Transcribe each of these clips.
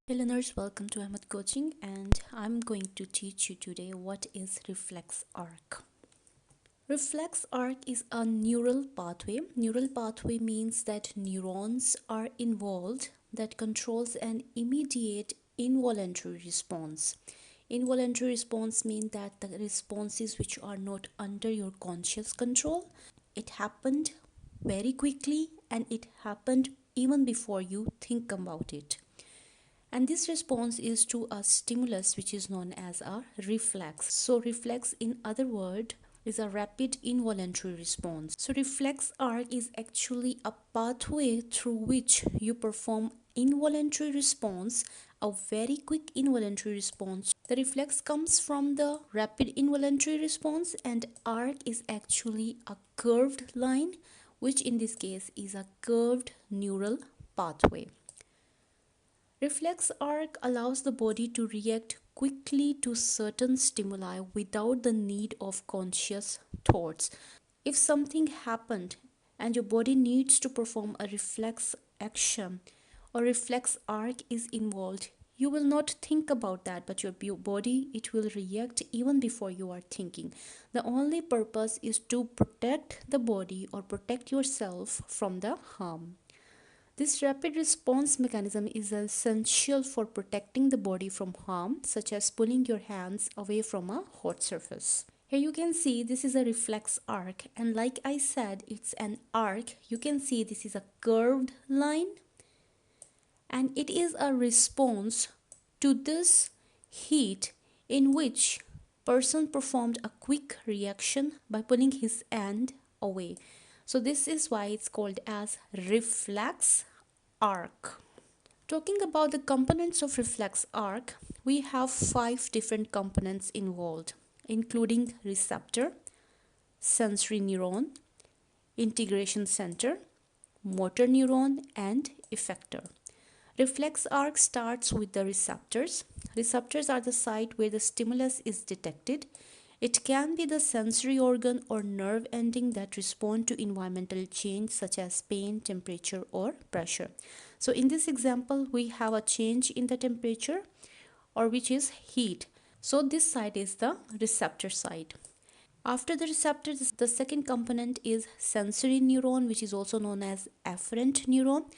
Hey learners, welcome to Ahmad Coaching, and I'm going to teach you today what is reflex arc. Reflex arc is a neural pathway. Neural pathway means that neurons are involved that controls an immediate involuntary response. Involuntary response means that the responses which are not under your conscious control. It happened very quickly and it happened even before you think about it. And this response is to a stimulus which is known as a reflex. So reflex, in other word, is a rapid involuntary response. So reflex arc is actually a pathway through which you perform involuntary response, a very quick involuntary response. The reflex comes from the rapid involuntary response, and arc is actually a curved line, which in this case is a curved neural pathway. Reflex arc allows the body to react quickly to certain stimuli without the need of conscious thoughts. If something happened and your body needs to perform a reflex action or reflex arc is involved, you will not think about that, but your body, it will react even before you are thinking. The only purpose is to protect the body or protect yourself from the harm. This rapid response mechanism is essential for protecting the body from harm, such as pulling your hands away from a hot surface. Here you can see this is a reflex arc, and like I said, it's an arc. You can see this is a curved line, and it is a response to this heat in which person performed a quick reaction by pulling his hand away. So this is why it's called as reflex arc. Talking about the components of reflex arc, we have 5 different components involved, including receptor, sensory neuron, integration center, motor neuron, and effector. Reflex arc starts with the receptors. Receptors are the site where the stimulus is detected. It can be the sensory organ or nerve ending that respond to environmental change such as pain, temperature, or pressure. So in this example, we have a change in the temperature, or which is heat. So this side is the receptor side. After the receptors, the second component is sensory neuron, which is also known as afferent neuron.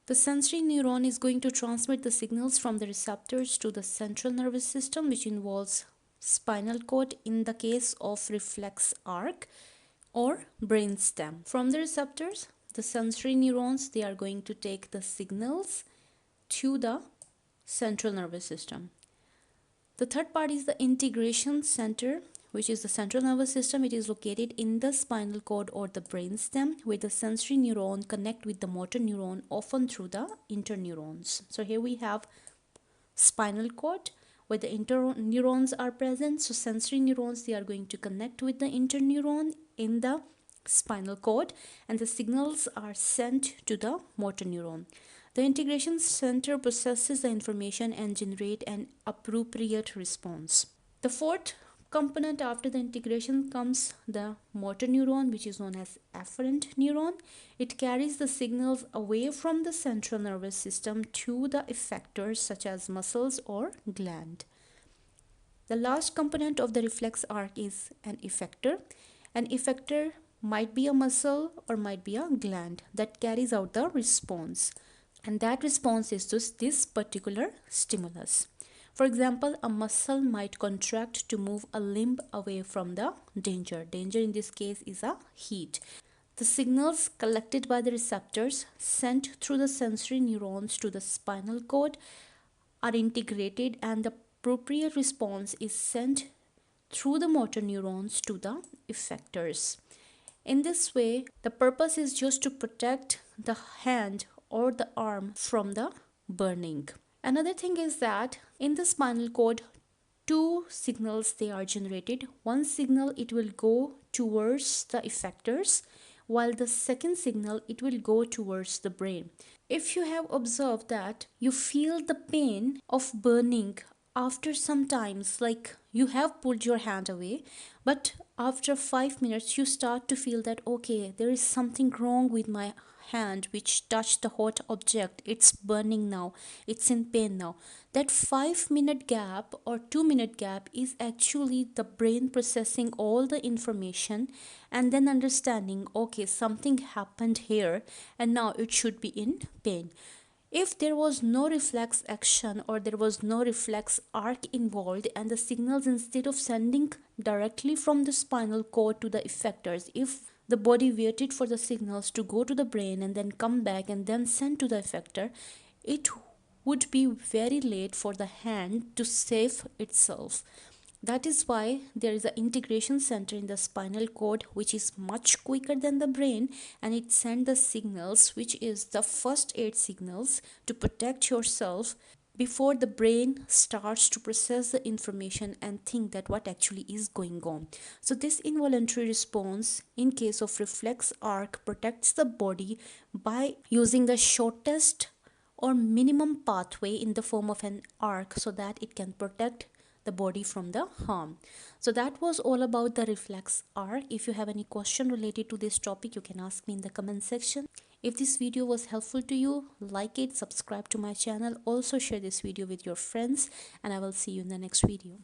The sensory neuron is going to transmit the signals from the receptors to the central nervous system, which involves spinal cord in the case of reflex arc, or brainstem. From the receptors, the sensory neurons, they are going to take the signals to the central nervous system. The third part is the integration center, which is the central nervous system. It is located in the spinal cord or the brainstem, where the sensory neuron connect with the motor neuron, often through the interneurons. So here we have spinal cord where the interneurons are present. So sensory neurons, they are going to connect with the interneuron in the spinal cord, and the signals are sent to the motor neuron. The integration center processes the information and generate an appropriate response. The fourth component after the integration comes the motor neuron, which is known as afferent neuron. It carries the signals away from the central nervous system to the effectors such as muscles or gland. The last component of the reflex arc is an effector. An effector might be a muscle or might be a gland that carries out the response, and that response is to this particular stimulus. For example, a muscle might contract to move a limb away from the danger. Danger in this case is a heat. The signals collected by the receptors sent through the sensory neurons to the spinal cord are integrated, and the appropriate response is sent through the motor neurons to the effectors. In this way, the purpose is just to protect the hand or the arm from the burning. Another thing is that in the spinal cord, 2 signals they are generated. One signal, it will go towards the effectors, while the second signal, it will go towards the brain. If you have observed that you feel the pain of burning after some times, like you have pulled your hand away, but after 5 minutes you start to feel that okay, there is something wrong with my hand which touched the hot object, it's burning now, it's in pain now. That 5 minute gap or 2 minute gap is actually the brain processing all the information and then understanding, okay, something happened here and now it should be in pain. If there was no reflex action or there was no reflex arc involved, and the signals, instead of sending directly from the spinal cord to the effectors, if the body waited for the signals to go to the brain and then come back and then send to the effector, it would be very late for the hand to save itself. That is why there is an integration center in the spinal cord which is much quicker than the brain, and it sends the signals which is the first aid signals to protect yourself before the brain starts to process the information and think that what actually is going on. So this involuntary response in case of reflex arc protects the body by using the shortest or minimum pathway in the form of an arc so that it can protect the body from the harm. So that was all about the reflex arc. If you have any question related to this topic, you can ask me in the comment section. If this video was helpful to you, like it, subscribe to my channel, also share this video with your friends, and I will see you in the next video.